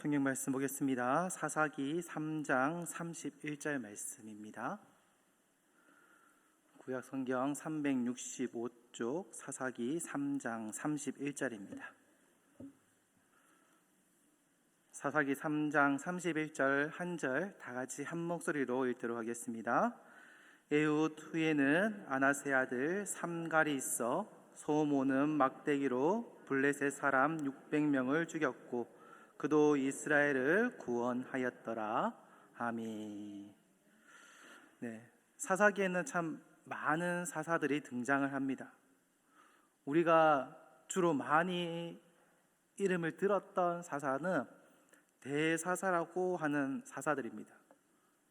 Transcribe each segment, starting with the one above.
성경 말씀 보겠습니다. 사사기 3장 31절 말씀입니다. 구약 성경 365쪽 사사기 3장 31절입니다. 사사기 3장 31절 한 절 다 같이 한 목소리로 읽도록 하겠습니다. 에훗 후에는 아나세 아들 삼갈이 있어 소모는 막대기로 블레셋 사람 600명을 죽였고 그도 이스라엘을 구원하였더라. 아멘. 네, 사사기에는 참 많은 사사들이 등장을 합니다. 우리가 주로 많이 이름을 들었던 사사는 대사사라고 하는 사사들입니다.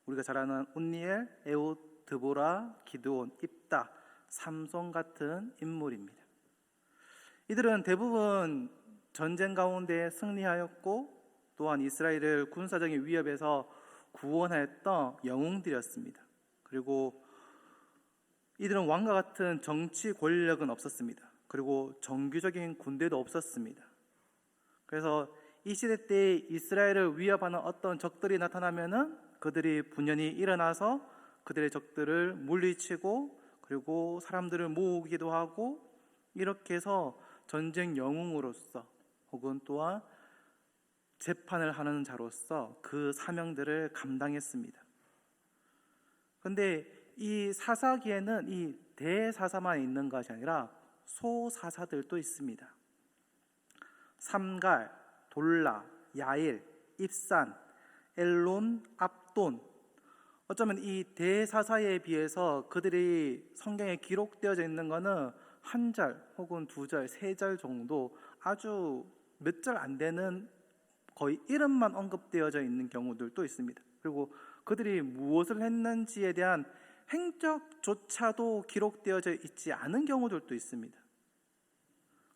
우리가 잘 아는 온니엘, 에훗, 드보라, 기드온, 입다, 삼손 같은 인물입니다. 이들은 대부분 전쟁 가운데 승리하였고 또한 이스라엘을 군사적인 위협에서 구원하였던 영웅들이었습니다. 그리고 이들은 왕과 같은 정치 권력은 없었습니다. 그리고 정규적인 군대도 없었습니다. 그래서 이 시대 때 이스라엘을 위협하는 어떤 적들이 나타나면은 그들이 분연히 일어나서 그들의 적들을 물리치고 그리고 사람들을 모으기도 하고 이렇게 해서 전쟁 영웅으로서 혹은 또한 재판을 하는 자로서 그 사명들을 감당했습니다. 그런데 이 사사기에는 이 대사사만 있는 것이 아니라 소사사들도 있습니다. 삼갈, 돌라, 야일, 입산, 엘론, 압돈. 어쩌면 이 대사사에 비해서 그들이 성경에 기록되어져 있는 것은 한 절 혹은 두 절, 세 절 정도 아주 몇 절 안 되는 거의 이름만 언급되어져 있는 경우들도 있습니다. 그리고 그들이 무엇을 했는지에 대한 행적조차도 기록되어져 있지 않은 경우들도 있습니다.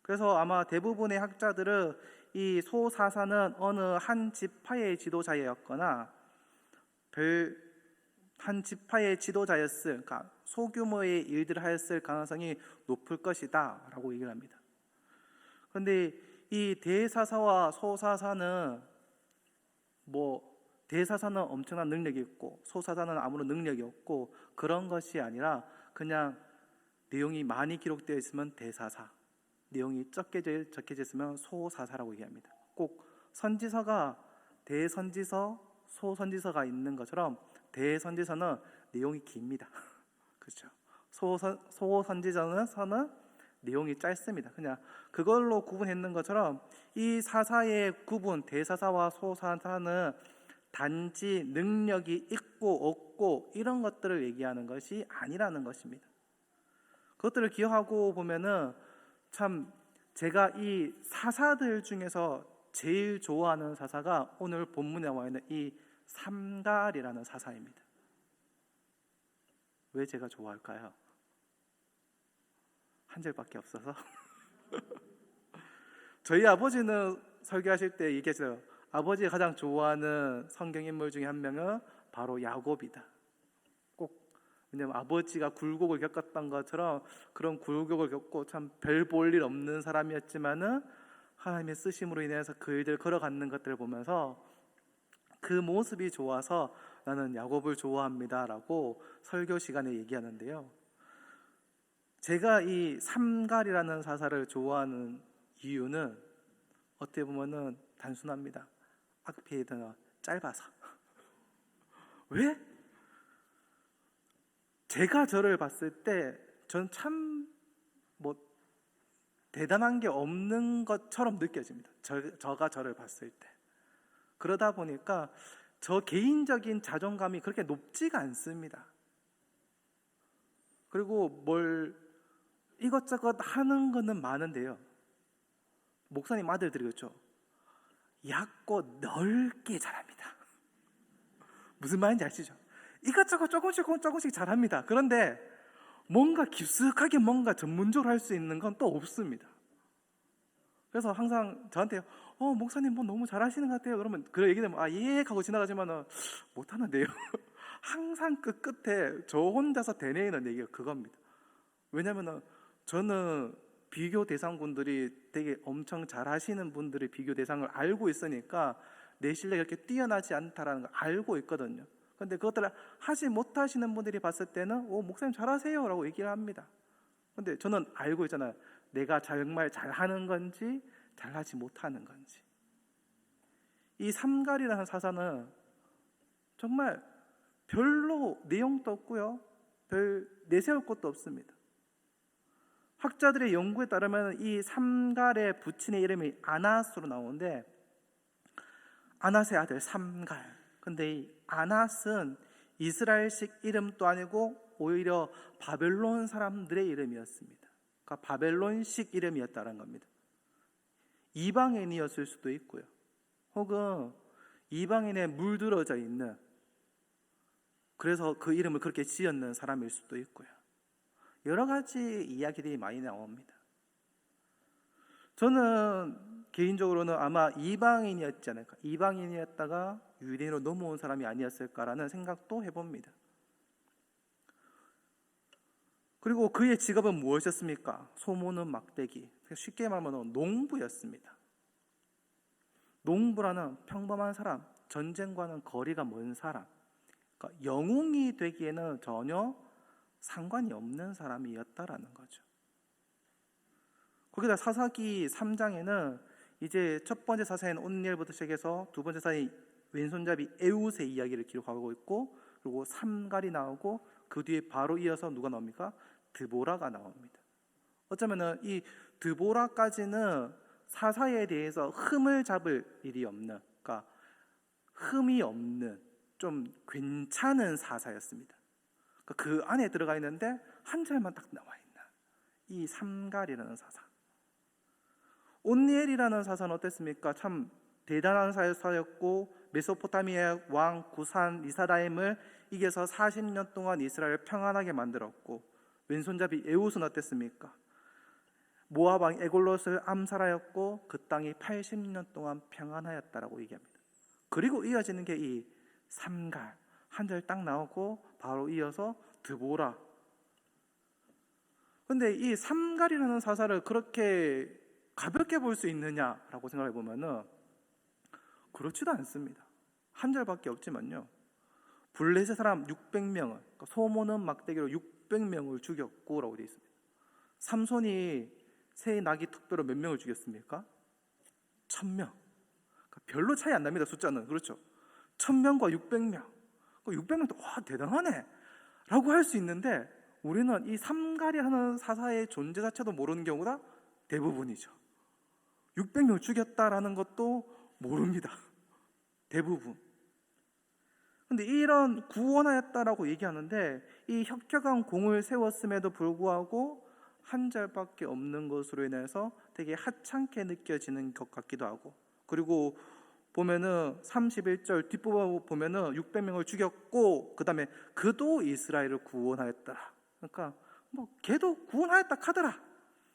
그래서 아마 대부분의 학자들은 이 소사사는 어느 한 지파의 지도자였거나 한 지파의 지도자였을, 그러니까 소규모의 일들을 하였을 가능성이 높을 것이다 라고 얘기를 합니다. 그런데 이 대사사와 소사사는 대사사는 엄청난 능력이 있고 소사사는 아무런 능력이 없고 그런 것이 아니라 그냥 내용이 많이 기록되어 있으면 대사사, 내용이 적게 적혀져 있으면 소사사라고 얘기합니다. 꼭 선지서가 대선지서, 소선지서가 있는 것처럼 대선지서는 내용이 깁니다. 그렇죠? 소선지서는 내용이 짧습니다. 그냥 그걸로 구분했는 것처럼 이 사사의 구분, 대사사와 소사사는 단지 능력이 있고 없고 이런 것들을 얘기하는 것이 아니라는 것입니다. 그것들을 기억하고 보면은 참 제가 이 사사들 중에서 제일 좋아하는 사사가 오늘 본문에 나와 있는 이 삼갈이라는 사사입니다. 왜 제가 좋아할까요? 한 절밖에 없어서. 저희 아버지는 설교하실 때 얘기했어요. 아버지가 가장 좋아하는 성경 인물 중에 한 명은 바로 야곱이다. 왜냐면 아버지가 굴곡을 겪었던 것처럼 그런 굴곡을 겪고 참 별 볼 일 없는 사람이었지만은 하나님의 쓰심으로 인해서 그 일들 걸어가는 것들을 보면서 그 모습이 좋아서 나는 야곱을 좋아합니다 라고 설교 시간에 얘기하는데요, 제가 이 삼갈이라는 사사를 좋아하는 이유는 어떻게 보면은 단순합니다. 아크피에드가 짧아서. 왜? 제가 저를 봤을 때 전 참 대단한 게 없는 것처럼 느껴집니다. 저가 저를 봤을 때. 그러다 보니까 저 개인적인 자존감이 그렇게 높지가 않습니다. 그리고 뭘 이것저것 하는 거는 많은데요, 목사님 아들들이 그렇죠, 얕고 넓게 잘합니다. 무슨 말인지 아시죠? 이것저것 조금씩 잘합니다. 그런데 뭔가 깊숙하게 뭔가 전문적으로 할 수 있는 건 또 없습니다. 그래서 항상 저한테 목사님 너무 잘하시는 것 같아요. 그러면 그래 얘기되면 예 하고 지나가지만 못하는데요. 항상 그 끝에 저 혼자서 되뇌이는 얘기가 그겁니다. 왜냐하면 저는 비교 대상분들이 되게 엄청 잘하시는 분들의 비교 대상을 알고 있으니까 내 실력이 그렇게 뛰어나지 않다라는 걸 알고 있거든요. 그런데 그것들을 하지 못하시는 분들이 봤을 때는 목사님 잘하세요 라고 얘기를 합니다. 근데 저는 알고 있잖아요. 내가 정말 잘하는 건지 잘하지 못하는 건지. 이 삼갈이라는 사사는 정말 별로 내용도 없고요, 별 내세울 것도 없습니다. 학자들의 연구에 따르면 이 삼갈의 부친의 이름이 아낫으로 나오는데, 아낫의 아들 삼갈. 근데 이 아낫은 이스라엘식 이름도 아니고 오히려 바벨론 사람들의 이름이었습니다. 그러니까 바벨론식 이름이었다는 겁니다. 이방인이었을 수도 있고요, 혹은 이방인에 물들어져 있는, 그래서 그 이름을 그렇게 지었는 사람일 수도 있고요. 여러 가지 이야기들이 많이 나옵니다. 저는 개인적으로는 아마 이방인이었지 않을까, 이방인이었다가 유대인으로 넘어온 사람이 아니었을까라는 생각도 해봅니다. 그리고 그의 직업은 무엇이었습니까? 소모는 막대기, 쉽게 말하면 농부였습니다. 농부라는 평범한 사람, 전쟁과는 거리가 먼 사람, 그러니까 영웅이 되기에는 전혀 상관이 없는 사람이었다라는 거죠. 거기다 사사기 3장에는 이제 첫 번째 사사인 온니엘부터 시작해서 두 번째 사사인 왼손잡이 에웃의 이야기를 기록하고 있고, 그리고 삼갈이 나오고 그 뒤에 바로 이어서 누가 나옵니까? 드보라가 나옵니다. 어쩌면은 이 드보라까지는 사사에 대해서 흠을 잡을 일이 없는, 그러니까 흠이 없는 좀 괜찮은 사사였습니다. 그 안에 들어가 있는데 한 절만 딱 나와 있는 이 삼갈이라는 사사. 온니엘이라는 사사는 어땠습니까? 참 대단한 사사였고, 메소포타미아의 왕 구산 리사라임을 이겨서 40년 동안 이스라엘을 평안하게 만들었고, 왼손잡이 에웃은 어땠습니까? 모압 왕 에골롯을 암살하였고 그 땅이 80년 동안 평안하였다라고 얘기합니다. 그리고 이어지는 게 이 삼갈, 한 절 딱 나오고 바로 이어서 드보라. 근데 이 삼갈이라는 사사를 그렇게 가볍게 볼 수 있느냐라고 생각해 보면은 그렇지도 않습니다. 한 절밖에 없지만요, 블레셋 사람 600명을, 그러니까 소모는 막대기로 600명을 죽였고라고 되어 있습니다. 삼손이 새 나귀 특별로 몇 명을 죽였습니까? 1000명. 그러니까 별로 차이 안 납니다, 숫자는. 그렇죠? 1000명과 600명. 600명도 와 대단하네 라고 할 수 있는데, 우리는 이 삼갈이 하는 사사의 존재 자체도 모르는 경우가 대부분이죠. 600명을 죽였다라는 것도 모릅니다, 대부분. 근데 이런 구원하였다라고 얘기하는데, 이 혁혁한 공을 세웠음에도 불구하고 한 절밖에 없는 것으로 인해서 되게 하찮게 느껴지는 것 같기도 하고, 그리고 보면은 31절 뒷부분 보면은 600명을 죽였고 그 다음에 그도 이스라엘을 구원하였더라. 그러니까 뭐 걔도 구원하였다 카더라,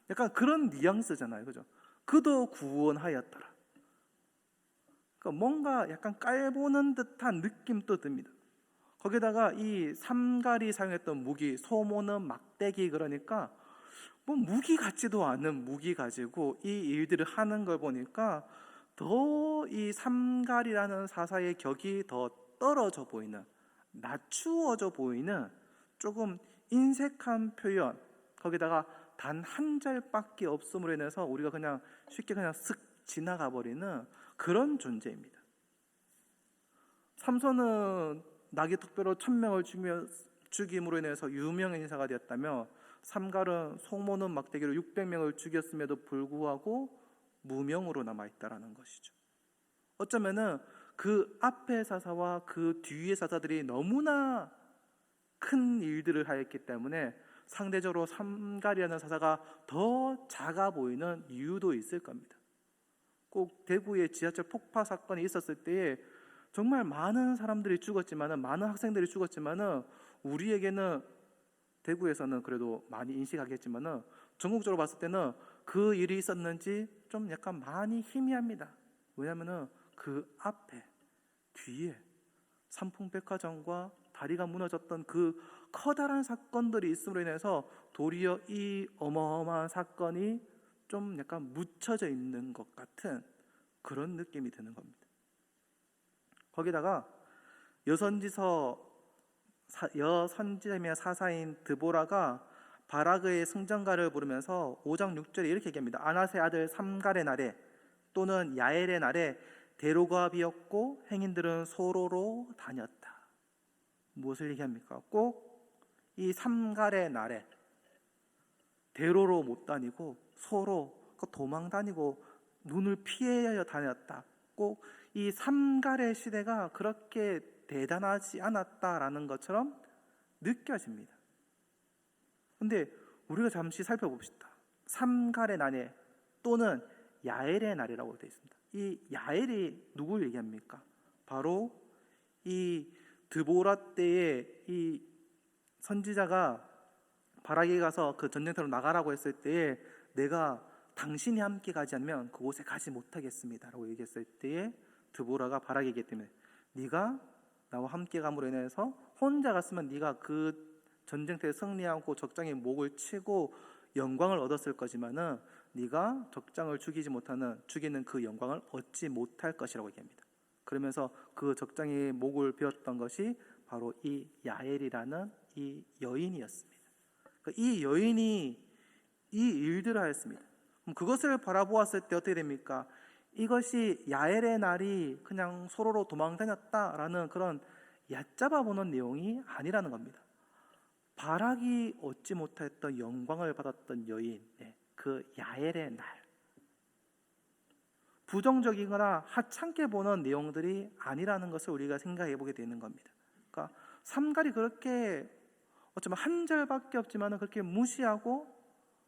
약간 그런 뉘앙스잖아요, 그죠? 그도 구원하였더라. 그러니까 뭔가 약간 깔보는 듯한 느낌도 듭니다. 거기다가 이 삼갈이 사용했던 무기, 소모는 막대기, 그러니까 뭐 무기 같지도 않은 무기 가지고 이 일들을 하는 걸 보니까 더 이 삼갈이라는 사사의 격이 더 떨어져 보이는, 낮추어져 보이는 조금 인색한 표현, 거기다가 단 한 절밖에 없음으로 인해서 우리가 그냥 쉽게 그냥 쓱 지나가 버리는 그런 존재입니다. 삼손은 나귀 특별로 1000명을 죽임으로 인해서 유명한 인사가 되었다며, 삼갈은 소모는 막대기로 600명을 죽였음에도 불구하고 무명으로 남아있다라는 것이죠. 어쩌면은 그 앞의 사사와 그 뒤의 사사들이 너무나 큰 일들을 하였기 때문에 상대적으로 삼갈이라는 사사가 더 작아 보이는 이유도 있을 겁니다. 꼭 대구의 지하철 폭파 사건이 있었을 때에 정말 많은 사람들이 죽었지만은, 많은 학생들이 죽었지만은, 우리에게는 대구에서는 그래도 많이 인식하겠지만은 전국적으로 봤을 때는 그 일이 있었는지 좀 약간 많이 희미합니다. 왜냐하면은 그 앞에 뒤에 삼풍백화점과 다리가 무너졌던 그 커다란 사건들이 있음으로 인해서 도리어 이 어마어마한 사건이 좀 약간 묻혀져 있는 것 같은 그런 느낌이 드는 겁니다. 거기다가 여선지자며 사사인 드보라가 바라그의 승전가를 부르면서 5장 6절에 이렇게 얘기합니다. 아낫의 아들 삼갈의 날에 또는 야엘의 날에 대로가 비었고 행인들은 소로로 다녔다. 무엇을 얘기합니까? 꼭 이 삼갈의 날에 대로로 못 다니고 소로 도망 다니고 눈을 피해 다녔다. 꼭 이 삼갈의 시대가 그렇게 대단하지 않았다라는 것처럼 느껴집니다. 근데 우리가 잠시 살펴봅시다. 삼갈의 날에 또는 야엘의 날이라고 되어 있습니다. 이 야엘이 누굴 얘기합니까? 바로 이 드보라 때에 이 선지자가 바락에 가서 그 전쟁터로 나가라고 했을 때에 내가 당신이 함께 가지 않으면 그곳에 가지 못하겠습니다 라고 얘기했을 때에 드보라가 바락에게 때문에 네가 나와 함께 감으로 인해서 혼자 갔으면 네가 그 전쟁터에 승리하고 적장의 목을 치고 영광을 얻었을 거지만은 네가 적장을 죽이는 그 영광을 얻지 못할 것이라고 얘기합니다. 그러면서 그 적장의 목을 베었던 것이 바로 이 야엘이라는 이 여인이었습니다. 이 여인이 이 일들을 하였습니다. 그럼 그것을 바라보았을 때 어떻게 됩니까? 이것이 야엘의 날이 그냥 소로로 도망다녔다라는 그런 얕잡아 보는 내용이 아니라는 겁니다. 바락이 얻지 못했던 영광을 받았던 여인, 그 야엘의 날, 부정적이거나 하찮게 보는 내용들이 아니라는 것을 우리가 생각해 보게 되는 겁니다. 그러니까 삼갈이 그렇게 어쩌면 한 절밖에 없지만 그렇게 무시하고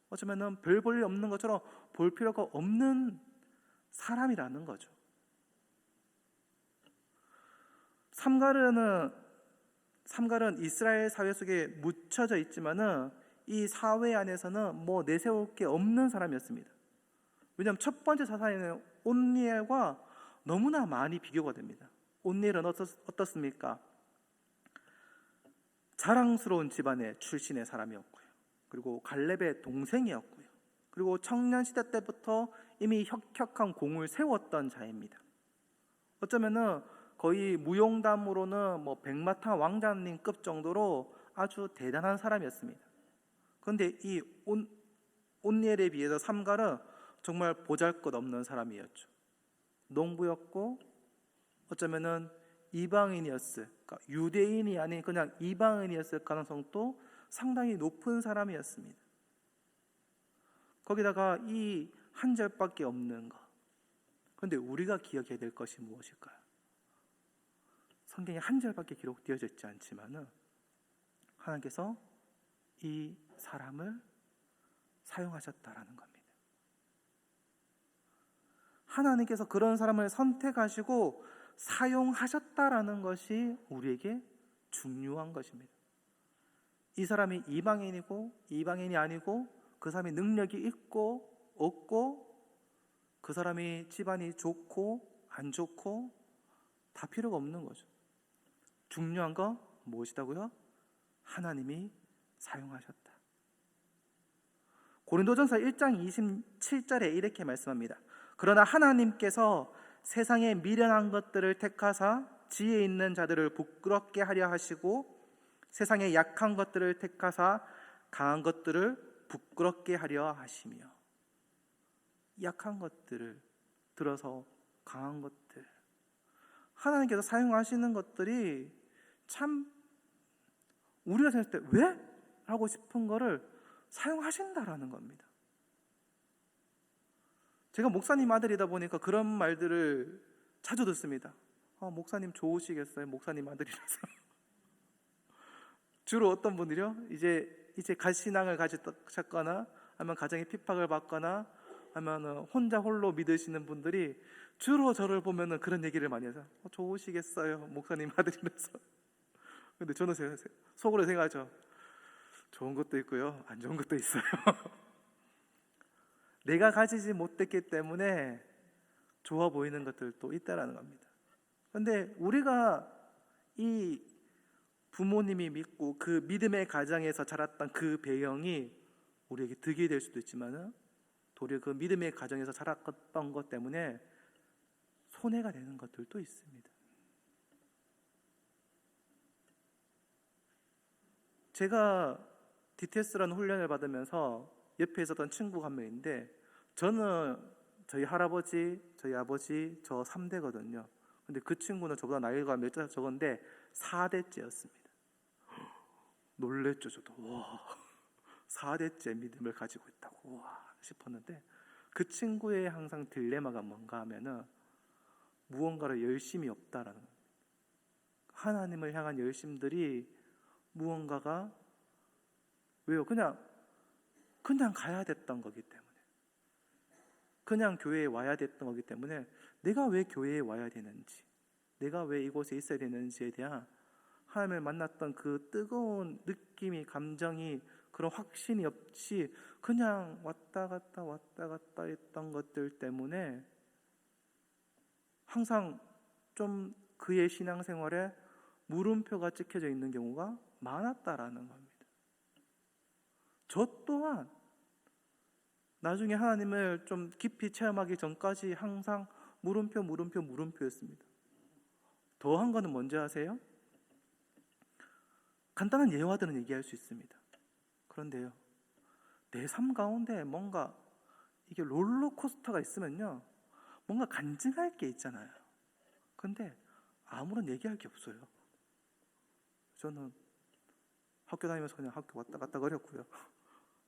어쩌면 별 볼 일 없는 것처럼 볼 필요가 없는 사람이라는 거죠. 삼갈은 이스라엘 사회 속에 묻혀져 있지만은 이 사회 안에서는 뭐 내세울 게 없는 사람이었습니다. 왜냐하면 첫 번째 사사에는 온니엘과 너무나 많이 비교가 됩니다. 온니엘은 어떻습니까? 자랑스러운 집안의 출신의 사람이었고요. 그리고 갈렙의 동생이었고요. 그리고 청년 시대 때부터 이미 혁혁한 공을 세웠던 자입니다. 어쩌면은 거의 무용담으로는 뭐 백마탄 왕자님급 정도로 아주 대단한 사람이었습니다. 그런데 이 온니엘에 비해서 삼갈은 정말 보잘것없는 사람이었죠. 농부였고 어쩌면은 이방인이었을, 그러니까 유대인이 아닌 그냥 이방인이었을 가능성도 상당히 높은 사람이었습니다. 거기다가 이 한 절밖에 없는 것. 그런데 우리가 기억해야 될 것이 무엇일까요? 성경에 한 절밖에 기록되어져 있지 않지만은 하나님께서 이 사람을 사용하셨다라는 겁니다. 하나님께서 그런 사람을 선택하시고 사용하셨다라는 것이 우리에게 중요한 것입니다. 이 사람이 이방인이 아니고 그 사람이 능력이 있고 없고 그 사람이 집안이 좋고 안 좋고 다 필요가 없는 거죠. 중요한 거 무엇이다고요? 하나님이 사용하셨다. 고린도전서 1장 27절에 이렇게 말씀합니다. 그러나 하나님께서 세상에 미련한 것들을 택하사 지혜 있는 자들을 부끄럽게 하려 하시고 세상에 약한 것들을 택하사 강한 것들을 부끄럽게 하려 하시며, 약한 것들을 들어서 강한 것들, 하나님께서 사용하시는 것들이 참 우리가 생각할 때 왜? 하고 싶은 거를 사용하신다라는 겁니다. 제가 목사님 아들이다 보니까 그런 말들을 자주 듣습니다. 목사님 좋으시겠어요? 목사님 아들이라서. 주로 어떤 분들이요? 이제 갓신앙을 가지셨거나 아니면 가정의 핍박을 받거나 하면 혼자 홀로 믿으시는 분들이 주로 저를 보면은 그런 얘기를 많이 해서 좋으시겠어요? 목사님 아들이라서. 근데 저는 속으로 생각하죠. 좋은 것도 있고요, 안 좋은 것도 있어요. 내가 가지지 못했기 때문에 좋아 보이는 것들도 있다라는 겁니다. 그런데 우리가 이 부모님이 믿고 그 믿음의 가정에서 자랐던 그 배경이 우리에게 득이 될 수도 있지만 도리어 그 믿음의 가정에서 자랐던 것 때문에 손해가 되는 것들도 있습니다. 제가 DTS라는 훈련을 받으면서 옆에 있었던 친구가 한 명인데, 저는 저희 할아버지, 저희 아버지, 저 3대거든요. 근데 그 친구는 저보다 나이가 몇 살 적은데 4대째였습니다. 놀랬죠, 저도. 와, 4대째 믿음을 가지고 있다고, 와 싶었는데, 그 친구의 항상 딜레마가 뭔가 하면은 무언가를 열심이 없다라는 거예요. 하나님을 향한 열심들이 무언가가, 왜요? 그냥 가야 됐던 거기 때문에, 그냥 교회에 와야 됐던 거기 때문에, 내가 왜 교회에 와야 되는지, 내가 왜 이곳에 있어야 되는지에 대한 하나님을 만났던 그 뜨거운 느낌이, 감정이, 그런 확신이 없이 그냥 왔다 갔다 했던 것들 때문에 항상 좀 그의 신앙생활에 물음표가 찍혀져 있는 경우가 많았다라는 겁니다. 저 또한 나중에 하나님을 좀 깊이 체험하기 전까지 항상 물음표였습니다. 더한 거는 뭔지 아세요? 간단한 예화들은 얘기할 수 있습니다. 그런데요, 내 삶 가운데 뭔가 이게 롤러코스터가 있으면요, 뭔가 간증할 게 있잖아요. 근데 아무런 얘기할 게 없어요. 저는 학교 다니면서 그냥 학교 왔다 갔다 거렸고요.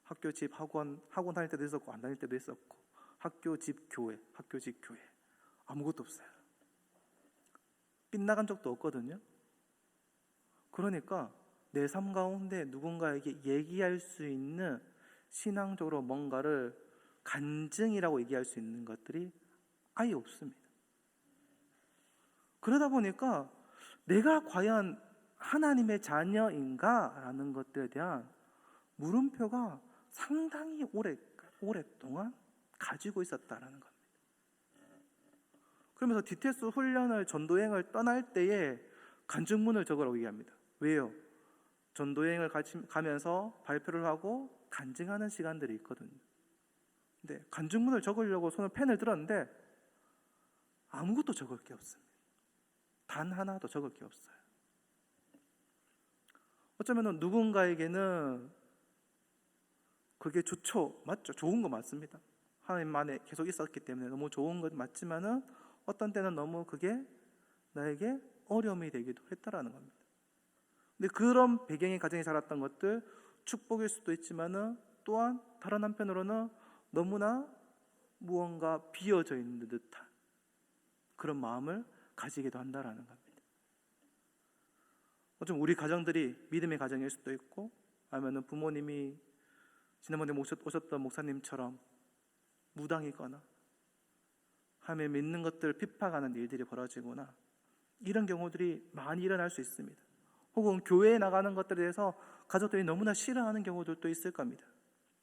학교 집 학원 다닐 때도 있었고 안 다닐 때도 있었고, 학교 집 교회 아무것도 없어요. 빗나간 적도 없거든요. 그러니까 내 삶 가운데 누군가에게 얘기할 수 있는, 신앙적으로 뭔가를 간증이라고 얘기할 수 있는 것들이 아예 없습니다. 그러다 보니까 내가 과연 하나님의 자녀인가라는 것들에 대한 물음표가 상당히 오랫동안 가지고 있었다라는 겁니다. 그러면서 DTS 훈련을, 전도여행을 떠날 때에 간증문을 적으라고 얘기합니다. 왜요? 전도여행을 가면서 발표를 하고 간증하는 시간들이 있거든요. 근데 간증문을 적으려고 손을 펜을 들었는데 아무것도 적을 게 없습니다. 단 하나도 적을 게 없어요. 어쩌면 누군가에게는 그게 좋죠. 맞죠? 좋은 거 맞습니다. 하나님 안에 계속 있었기 때문에 너무 좋은 건 맞지만은 어떤 때는 너무 그게 나에게 어려움이 되기도 했다라는 겁니다. 근데 그런 배경의 가정에 자랐던 것들, 축복일 수도 있지만은 또한 다른 한편으로는 너무나 무언가 비어져 있는 듯한 그런 마음을 가지기도 한다라는 겁니다. 좀 우리 가정들이 믿음의 가정일 수도 있고, 아니면 부모님이 지난번에 오셨던 목사님처럼 무당이거나 하면 믿는 것들을 핍박하는 일들이 벌어지거나, 이런 경우들이 많이 일어날 수 있습니다. 혹은 교회에 나가는 것들에 대해서 가족들이 너무나 싫어하는 경우들도 있을 겁니다.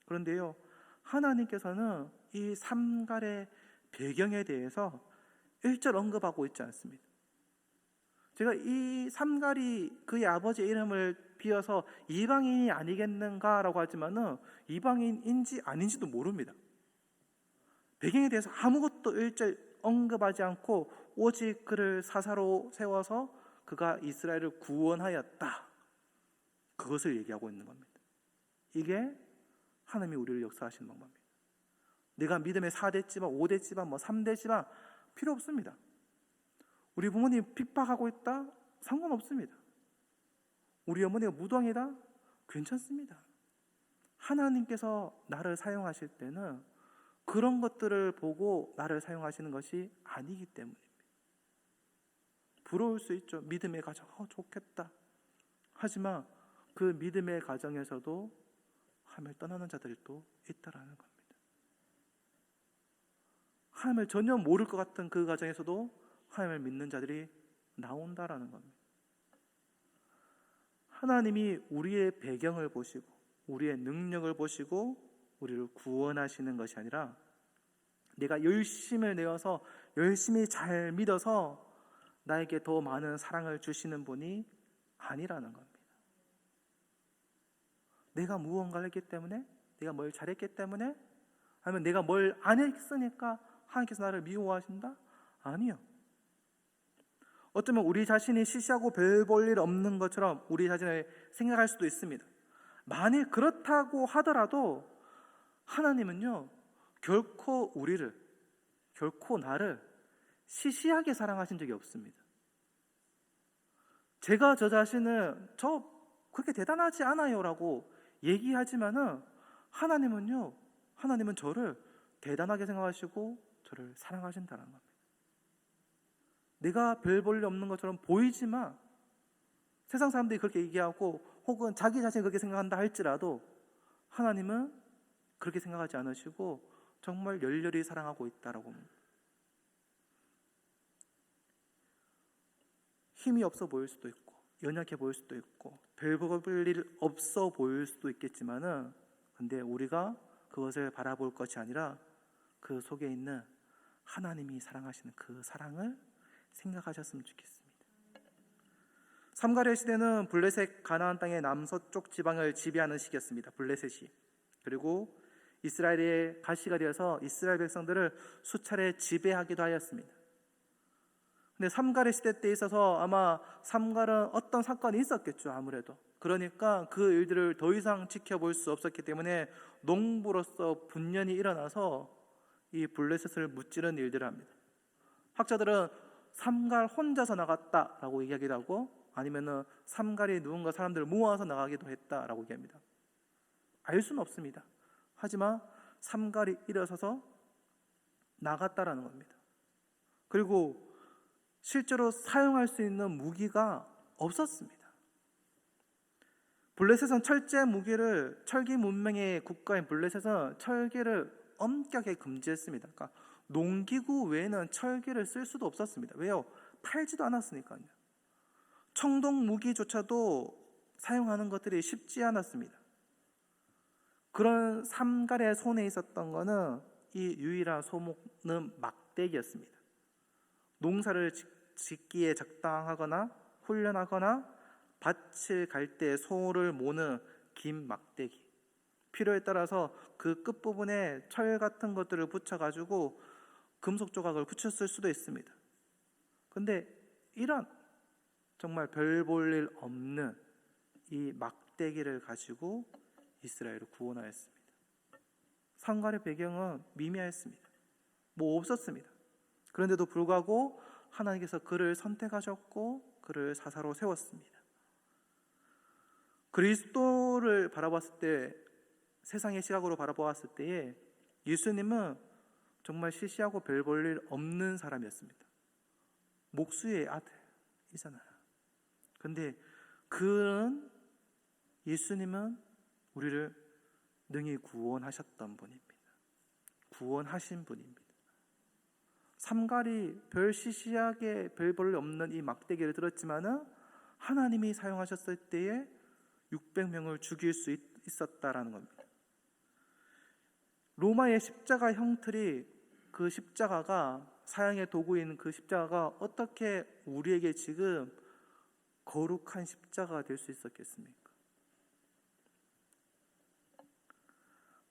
그런데요, 하나님께서는 이 삼갈의 배경에 대해서 일절 언급하고 있지 않습니다. 제가 이 삼갈이 그의 아버지의 이름을 비어서 이방인이 아니겠는가라고 하지만은 이방인인지 아닌지도 모릅니다. 배경에 대해서 아무것도 일절 언급하지 않고 오직 그를 사사로 세워서 그가 이스라엘을 구원하였다, 그것을 얘기하고 있는 겁니다. 이게 하나님이 우리를 역사하시는 방법입니다. 내가 믿음의 4대 집안, 5대 집안, 3대 집안 필요 없습니다. 우리 부모님 핍박하고 있다? 상관없습니다. 우리 어머니가 무당이다? 괜찮습니다. 하나님께서 나를 사용하실 때는 그런 것들을 보고 나를 사용하시는 것이 아니기 때문입니다. 부러울 수 있죠. 믿음의 가정, 좋겠다. 하지만 그 믿음의 가정에서도 하나님을 떠나는 자들이 또 있다라는 겁니다. 하나님을 전혀 모를 것 같은 그 가정에서도 하나님을 믿는 자들이 나온다라는 겁니다. 하나님이 우리의 배경을 보시고 우리의 능력을 보시고 우리를 구원하시는 것이 아니라, 내가 열심을 내어서 열심히 잘 믿어서 나에게 더 많은 사랑을 주시는 분이 아니라는 겁니다. 내가 무언가를 했기 때문에, 내가 뭘 잘했기 때문에, 아니면 내가 뭘 안 했으니까 하나님께서 나를 미워하신다? 아니요. 어쩌면 우리 자신이 시시하고 별 볼 일 없는 것처럼 우리 자신을 생각할 수도 있습니다. 만일 그렇다고 하더라도 하나님은요, 결코 우리를, 결코 나를 시시하게 사랑하신 적이 없습니다. 제가 저 자신을 저 그렇게 대단하지 않아요 라고 얘기하지만은 하나님은 저를 대단하게 생각하시고 저를 사랑하신다는 겁니다. 내가 별 볼 일 없는 것처럼 보이지만 세상 사람들이 그렇게 얘기하고 혹은 자기 자신이 그렇게 생각한다 할지라도 하나님은 그렇게 생각하지 않으시고 정말 열렬히 사랑하고 있다라고 합니다. 힘이 없어 보일 수도 있고 연약해 보일 수도 있고 별 볼 일 없어 보일 수도 있겠지만은 근데 우리가 그것을 바라볼 것이 아니라 그 속에 있는 하나님이 사랑하시는 그 사랑을 생각하셨으면 좋겠습니다. 삼가랴 시대는 블레셋 가나안 땅의 남서쪽 지방을 지배하는 시기였습니다. 블레셋이. 그리고 이스라엘의 가시가 되어서 이스라엘 백성들을 수차례 지배하기도 하였습니다. 근데 삼가랴 시대 때 있어서 아마 삼갈은 어떤 사건이 있었겠죠. 아무래도. 그러니까 그 일들을 더 이상 지켜볼 수 없었기 때문에 농부로서 분연이 일어나서 이 블레셋을 무찌르는 일들을 합니다. 학자들은 삼갈 혼자서 나갔다라고 얘기하기도 하고 아니면은 삼갈이 누군가 사람들을 모아서 나가기도 했다라고 얘기합니다. 알 수는 없습니다. 하지만 삼갈이 일어서서 나갔다라는 겁니다. 그리고 실제로 사용할 수 있는 무기가 없었습니다. 블레셋은 철기 문명의 국가인 블레셋은 철기를 엄격하게 금지했습니다. 그러니까 농기구 외에는 철기를 쓸 수도 없었습니다. 왜요? 팔지도 않았으니까요. 청동 무기조차도 사용하는 것들이 쉽지 않았습니다. 그런 삼갈의 손에 있었던 것은 이 유일한 소목은 막대기였습니다. 농사를 짓기에 적당하거나 훈련하거나 밭을 갈 때 소를 모는 긴 막대기, 필요에 따라서 그 끝부분에 철 같은 것들을 붙여가지고 금속 조각을 붙였을 수도 있습니다. 근데 이런 정말 별 볼 일 없는 이 막대기를 가지고 이스라엘을 구원하였습니다. 삼갈의 배경은 미미했습니다. 뭐 없었습니다. 그런데도 불구하고 하나님께서 그를 선택하셨고 그를 사사로 세웠습니다. 그리스도를 바라봤을 때, 세상의 시각으로 바라보았을 때에 예수님은 정말 시시하고 별 볼 일 없는 사람이었습니다. 목수의 아들이잖아요. 그런데 그런 예수님은 우리를 능히 구원하셨던 분입니다. 구원하신 분입니다. 삼갈이 별 시시하게 별 볼 일 없는 이 막대기를 들었지만은 하나님이 사용하셨을 때에 600명을 죽일 수 있었다라는 겁니다. 로마의 십자가 형틀이 그 십자가가 사형의 도구인 그 십자가가 어떻게 우리에게 지금 거룩한 십자가가 될 수 있었겠습니까?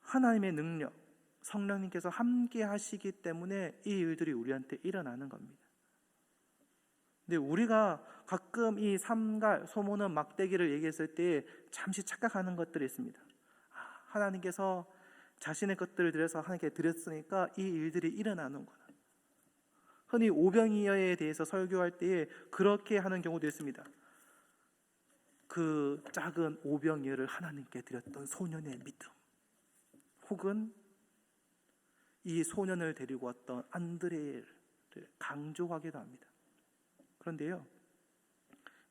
하나님의 능력, 성령님께서 함께 하시기 때문에 이 일들이 우리한테 일어나는 겁니다. 근데 우리가 가끔 이 삼갈, 소모는 막대기를 얘기했을 때 잠시 착각하는 것들이 있습니다. 하나님께서 자신의 것들을 드려서 하나님께 드렸으니까 이 일들이 일어나는구나. 흔히 오병이어에 대해서 설교할 때에 그렇게 하는 경우도 있습니다. 그 작은 오병이어를 하나님께 드렸던 소년의 믿음, 혹은 이 소년을 데리고 왔던 안드레를 강조하기도 합니다. 그런데요,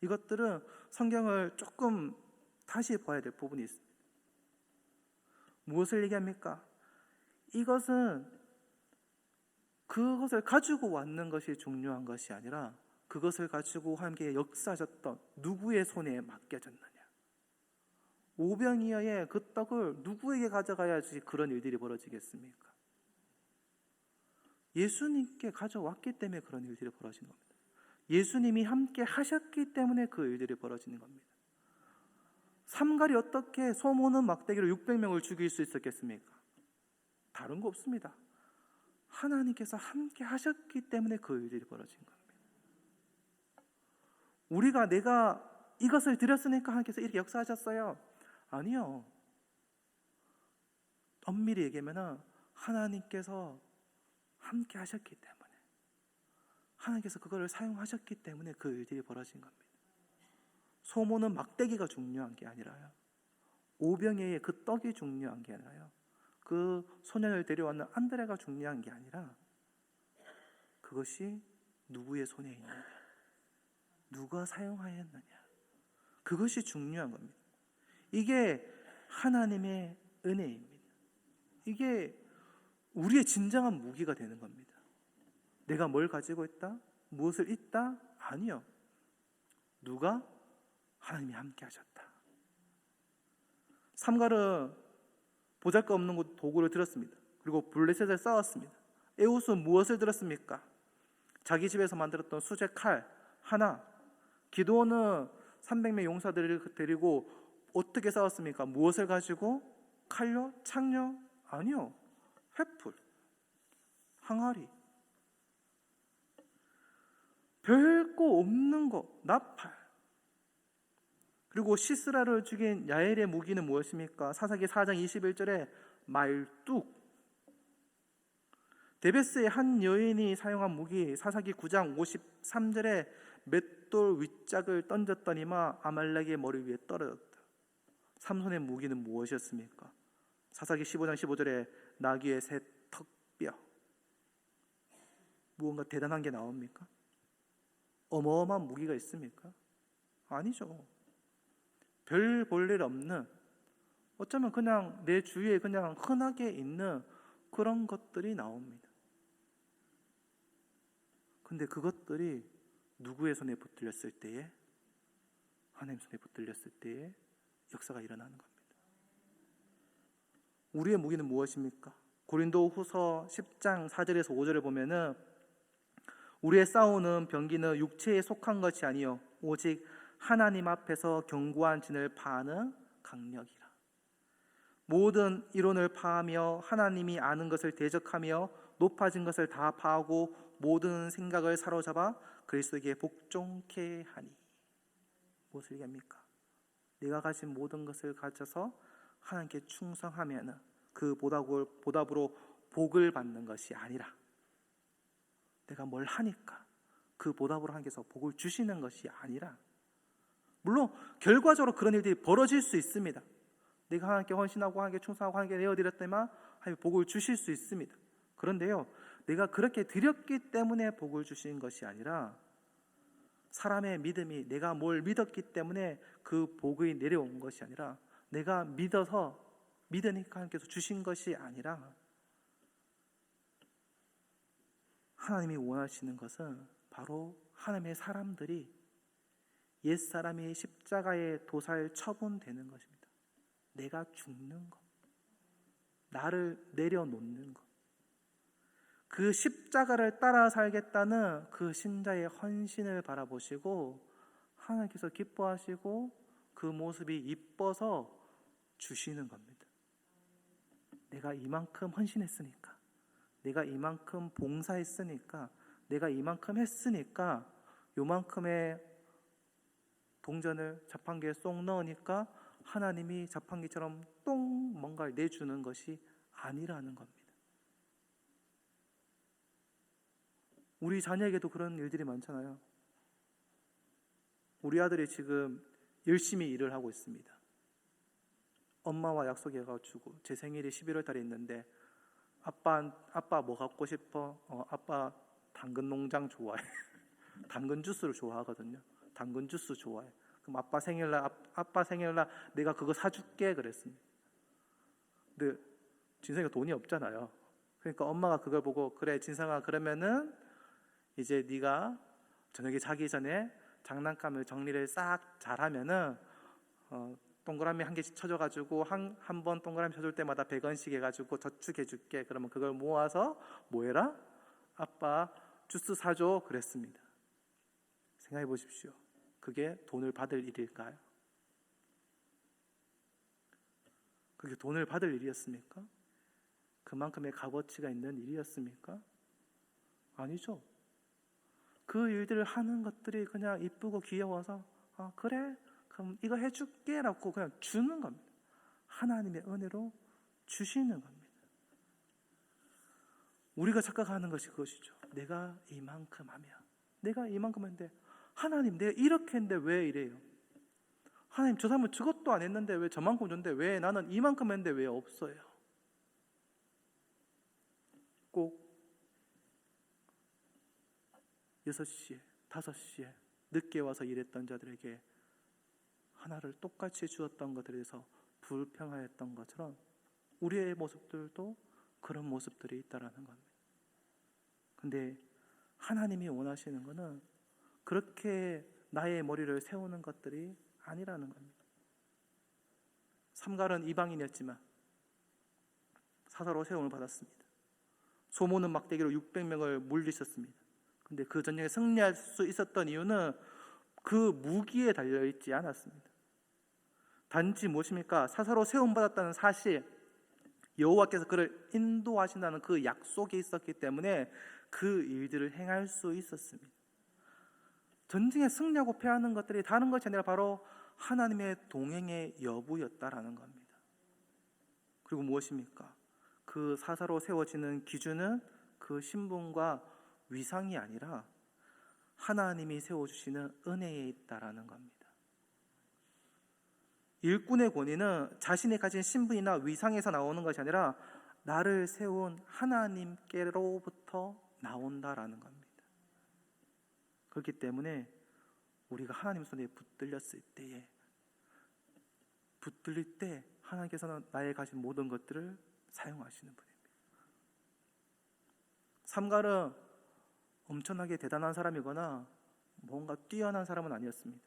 이것들은 성경을 조금 다시 봐야 될 부분이 있습니다. 무엇을 얘기합니까? 이것은 그것을 가지고 왔는 것이 중요한 것이 아니라 그것을 가지고 함께 역사하셨던 누구의 손에 맡겨졌느냐. 오병이어의 그 떡을 누구에게 가져가야지 그런 일들이 벌어지겠습니까? 예수님께 가져왔기 때문에 그런 일들이 벌어지는 겁니다. 예수님이 함께 하셨기 때문에 그 일들이 벌어지는 겁니다. 삼갈이 어떻게 소모는 막대기로 600명을 죽일 수 있었겠습니까? 다른 거 없습니다. 하나님께서 함께 하셨기 때문에 그 일들이 벌어진 겁니다. 내가 이것을 드렸으니까 하나님께서 이렇게 역사하셨어요. 아니요. 엄밀히 얘기하면 하나님께서 함께 하셨기 때문에, 하나님께서 그거를 사용하셨기 때문에 그 일들이 벌어진 겁니다. 소모는 막대기가 중요한 게 아니라요, 오병이의 그 떡이 중요한 게 아니라요, 그 소년을 데려왔는 안드레가 중요한 게 아니라 그것이 누구의 손에 있느냐, 누가 사용하였느냐, 그것이 중요한 겁니다. 이게 하나님의 은혜입니다. 이게 우리의 진정한 무기가 되는 겁니다. 내가 뭘 가지고 있다? 무엇을 있다? 아니요. 누가? 하나님이 함께 하셨다. 삼갈은 보잘것없는 도구를 들었습니다. 그리고 블레셋을 싸웠습니다. 에훗은 무엇을 들었습니까? 자기 집에서 만들었던 수제 칼 하나. 기드온은 300명 용사들을 데리고 어떻게 싸웠습니까? 무엇을 가지고? 칼요? 창요? 아니요. 횃불, 항아리, 별거 없는 거, 나팔. 그리고 시스라를 죽인 야엘의 무기는 무엇입니까? 사사기 4장 21절에 말뚝. 데베스의 한 여인이 사용한 무기, 사사기 9장 53절에 맷돌 윗짝을 던졌더니만 아말렉의 머리 위에 떨어졌다. 삼손의 무기는 무엇이었습니까? 사사기 15장 15절에 나귀의 새 턱뼈. 무언가 대단한 게 나옵니까? 어마어마한 무기가 있습니까? 아니죠. 별 볼 일 없는, 어쩌면 그냥 내 주위에 그냥 흔하게 있는 그런 것들이 나옵니다. 근데 그것들이 누구의 손에 붙들렸을 때에, 하나님 손에 붙들렸을 때에 역사가 일어나는 겁니다. 우리의 무기는 무엇입니까? 고린도후서 10장 4절에서 5절을 보면은 우리의 싸우는 병기는 육체에 속한 것이 아니요 오직 하나님 앞에서 견고한 진을 파하는 강력이라. 모든 이론을 파하며 하나님이 아는 것을 대적하며 높아진 것을 다 파하고 모든 생각을 사로잡아 그리스도에게 복종케 하니. 무엇을 얘기합니까? 내가 가진 모든 것을 가져서 하나님께 충성하면 그 보답으로 복을 받는 것이 아니라, 내가 뭘 하니까 그 보답으로 하나님께서 복을 주시는 것이 아니라, 물론 결과적으로 그런 일들이 벌어질 수 있습니다. 내가 하나님께 헌신하고 하나님께 충성하고 하나님께 내어드렸다면 하나님이 복을 주실 수 있습니다. 그런데요, 내가 그렇게 드렸기 때문에 복을 주신 것이 아니라, 사람의 믿음이 내가 뭘 믿었기 때문에 그 복이 내려온 것이 아니라, 내가 믿으니까 하나님께서 주신 것이 아니라, 하나님이 원하시는 것은 바로 하나님의 사람들이 옛사람이 십자가에 도살 처분되는 것입니다. 내가 죽는 것, 나를 내려놓는 것, 그 십자가를 따라 살겠다는 그 신자의 헌신을 바라보시고 하나님께서 기뻐하시고 그 모습이 이뻐서 주시는 겁니다. 내가 이만큼 헌신했으니까, 내가 이만큼 봉사했으니까, 내가 이만큼 했으니까 요만큼의 동전을 자판기에 쏙 넣으니까 하나님이 자판기처럼 똥 뭔가를 내주는 것이 아니라는 겁니다. 우리 자녀에게도 그런 일들이 많잖아요. 우리 아들이 지금 열심히 일을 하고 있습니다. 엄마와 약속해가지고 제 생일이 11월 달에 있는데 아빠 뭐 갖고 싶어? 아빠 당근 농장 좋아해. 당근 주스를 좋아하거든요. 당근 주스 좋아해. 그럼 아빠 생일날 내가 그거 사줄게 그랬습니다. 근데 진성이가 돈이 없잖아요. 그러니까 엄마가 그걸 보고, 그래 진성아, 그러면은 이제 네가 저녁에 자기 전에 장난감을 정리를 싹 잘하면은 동그라미 한 개씩 쳐줘가지고 한 번 동그라미 쳐줄 때마다 100원씩 해가지고 저축해줄게. 그러면 그걸 모아서 뭐 해라? 아빠 주스 사줘 그랬습니다. 생각해 보십시오. 그게 돈을 받을 일일까요? 그게 돈을 받을 일이었습니까? 그만큼의 값어치가 있는 일이었습니까? 아니죠. 그 일들을 하는 것들이 그냥 이쁘고 귀여워서 그래? 그럼 이거 해줄게 라고 그냥 주는 겁니다. 하나님의 은혜로 주시는 겁니다. 우리가 착각하는 것이 그것이죠. 내가 이만큼 하면, 내가 이만큼 했는데 하나님 내가 이렇게 했는데 왜 이래요? 하나님 저 사람은 저것도 안 했는데 왜 저만큼 줬는데 왜 나는 이만큼 했는데 왜 없어요? 꼭 6시에 5시에 늦게 와서 일했던 자들에게 하나를 똑같이 주었던 것들에 대해서 불평하였던 것처럼 우리의 모습들도 그런 모습들이 있다라는 겁니다. 근데 하나님이 원하시는 것은 그렇게 나의 머리를 세우는 것들이 아니라는 겁니다. 삼갈은 이방인이었지만 사사로 세움을 받았습니다. 소모는 막대기로 600명을 물리쳤습니다. 근데 그 전쟁에 승리할 수 있었던 이유는 그 무기에 달려있지 않았습니다. 단지 무엇입니까? 사사로 세움받았다는 사실, 여호와께서 그를 인도하신다는 그 약속이 있었기 때문에 그 일들을 행할 수 있었습니다. 전쟁에 승리하고 패하는 것들이 다른 것이 아니라 바로 하나님의 동행의 여부였다라는 겁니다. 그리고 무엇입니까? 그 사사로 세워지는 기준은 그 신분과 위상이 아니라 하나님이 세워주시는 은혜에 있다라는 겁니다. 일꾼의 권위는 자신이 가진 신분이나 위상에서 나오는 것이 아니라 나를 세운 하나님께로부터 나온다라는 겁니다. 그렇기 때문에 우리가 하나님 손에 붙들렸을 때에, 붙들릴 때 하나님께서는 나의 가진 모든 것들을 사용하시는 분입니다. 삼갈은 엄청나게 대단한 사람이거나 뭔가 뛰어난 사람은 아니었습니다.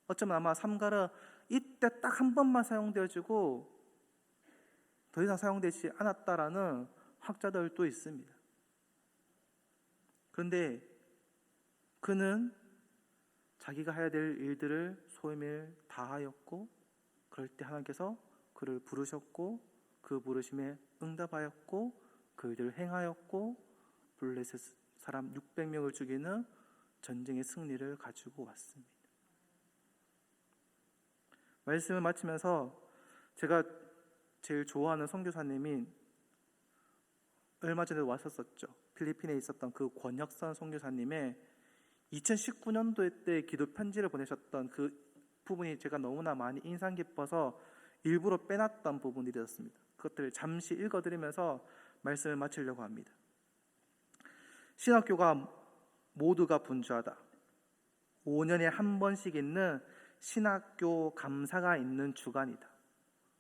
어쩌면 아마 삼갈은 이때 딱 한 번만 사용되어지고 더 이상 사용되지 않았다라는 학자들도 있습니다. 그런데 그는 자기가 해야 될 일들을 소임을 다하였고, 그럴 때 하나님께서 그를 부르셨고 그 부르심에 응답하였고 그 일들을 행하였고 블레셋 사람 600명을 죽이는 전쟁의 승리를 가지고 왔습니다. 말씀을 마치면서 제가 제일 좋아하는 선교사님이 얼마 전에 왔었죠. 필리핀에 있었던 그 권혁선 선교사님의 2019년도에 때 기도 편지를 보내셨던 그 부분이 제가 너무나 많이 인상 깊어서 일부러 빼놨던 부분들이었습니다. 그것들을 잠시 읽어드리면서 말씀을 마치려고 합니다. 신학교가 모두가 분주하다. 5년에 한 번씩 있는 신학교 감사가 있는 주간이다.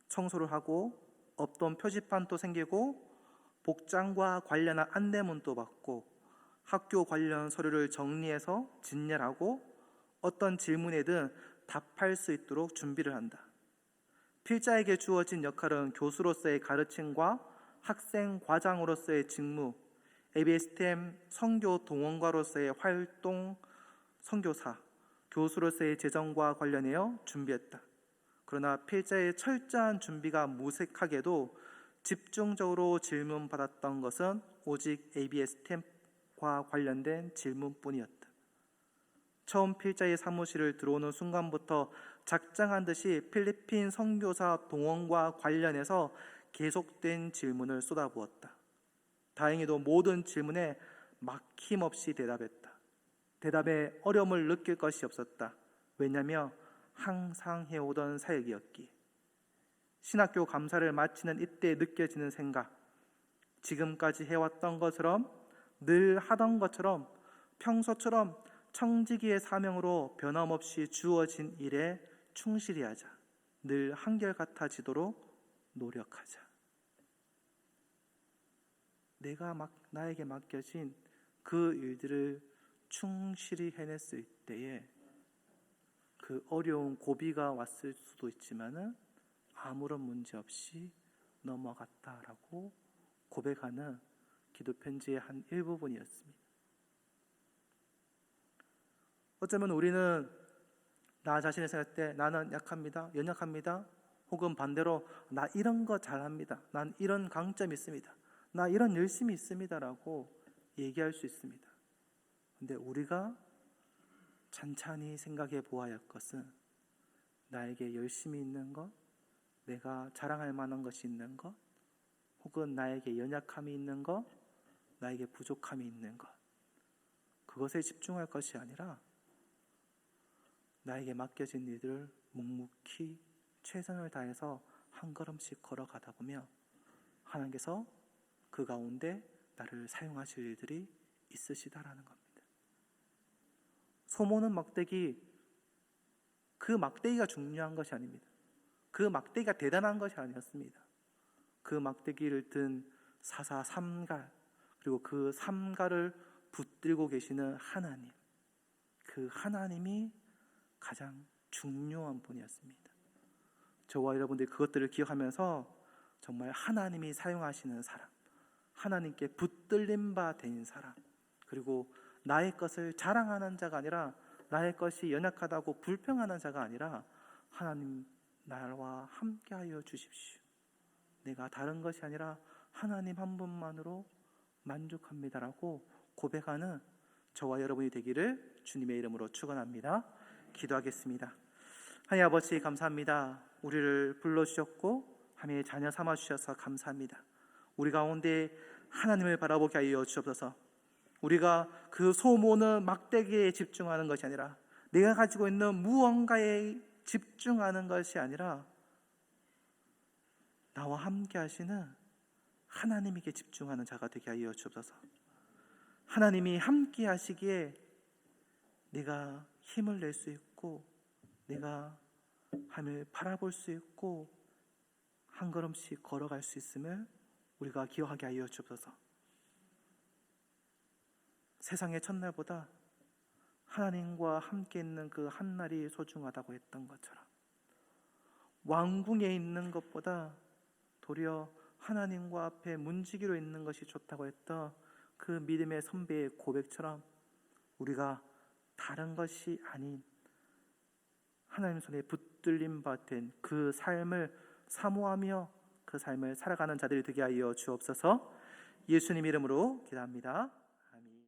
청소를 하고 없던 표지판도 생기고 복장과 관련한 안내문도 받고 학교 관련 서류를 정리해서 진열하고 어떤 질문에든 답할 수 있도록 준비를 한다. 필자에게 주어진 역할은 교수로서의 가르침과 학생 과장으로서의 직무, ABSTM 선교 동원가로서의 활동, 선교사, 교수로서의 재정과 관련하여 준비했다. 그러나 필자의 철저한 준비가 무색하게도 집중적으로 질문받았던 것은 오직 ABSTM과 관련된 질문뿐이었다. 처음 필자의 사무실을 들어오는 순간부터 작정한 듯이 필리핀 선교사 동원과 관련해서 계속된 질문을 쏟아부었다. 다행히도 모든 질문에 막힘없이 대답했다. 대답에 어려움을 느낄 것이 없었다. 왜냐하면 항상 해오던 사역이었기에. 신학교 감사를 마치는 이때 느껴지는 생각, 지금까지 해왔던 것처럼, 늘 하던 것처럼, 평소처럼 청지기의 사명으로 변함없이 주어진 일에 충실히 하자. 늘 한결같아지도록 노력하자. 나에게 맡겨진 그 일들을 충실히 해냈을 때에 그 어려운 고비가 왔을 수도 있지만은 아무런 문제 없이 넘어갔다라고 고백하는 기도 편지의 한 일부분이었습니다. 어쩌면 우리는 나 자신을 생각할 때 나는 약합니다, 연약합니다, 혹은 반대로 나 이런 거 잘합니다, 난 이런 강점이 있습니다, 나 이런 열심이 있습니다라고 얘기할 수 있습니다. 근데 우리가 찬찬히 생각해 보아야 할 것은 나에게 열심이 있는 것, 내가 자랑할 만한 것이 있는 것, 혹은 나에게 연약함이 있는 것, 나에게 부족함이 있는 것, 그것에 집중할 것이 아니라 나에게 맡겨진 일들을 묵묵히 최선을 다해서 한 걸음씩 걸어가다 보면 하나님께서 그 가운데 나를 사용하실 일들이 있으시다라는 겁니다. 소모는 막대기, 그 막대기가 중요한 것이 아닙니다. 그 막대기가 대단한 것이 아니었습니다. 그 막대기를 든 사사 삼갈, 그리고 그 삼갈을 붙들고 계시는 하나님, 그 하나님이 가장 중요한 분이었습니다. 저와 여러분들이 그것들을 기억하면서 정말 하나님이 사용하시는 사람, 하나님께 붙들림 바 된 사람, 그리고 나의 것을 자랑하는 자가 아니라, 나의 것이 연약하다고 불평하는 자가 아니라, 하나님 나와 함께하여 주십시오, 내가 다른 것이 아니라 하나님 한 분만으로 만족합니다라고 고백하는 저와 여러분이 되기를 주님의 이름으로 축원합니다. 기도하겠습니다. 하나님 아버지, 감사합니다. 우리를 불러주셨고 하나님의 자녀 삼아주셔서 감사합니다. 우리 가운데 하나님을 바라보게 하여 주옵소서. 우리가 그 소모는 막대기에 집중하는 것이 아니라, 내가 가지고 있는 무언가에 집중하는 것이 아니라, 나와 함께 하시는 하나님에게 집중하는 자가 되게 하여 주옵소서. 하나님이 함께 하시기에 내가 힘을 낼 수 있고, 내가 하나님을 바라볼 수 있고, 한 걸음씩 걸어갈 수 있음을 우리가 기억하게 하여 주옵소서. 세상의 첫날보다 하나님과 함께 있는 그 한날이 소중하다고 했던 것처럼, 왕궁에 있는 것보다 도리어 하나님과 앞에 문지기로 있는 것이 좋다고 했던 그 믿음의 선배의 고백처럼, 우리가 다른 것이 아닌 하나님 손에 붙들림 받은 그 삶을 사모하며 그 삶을 살아가는 자들이 되게 하여 주옵소서. 예수님 이름으로 기도합니다.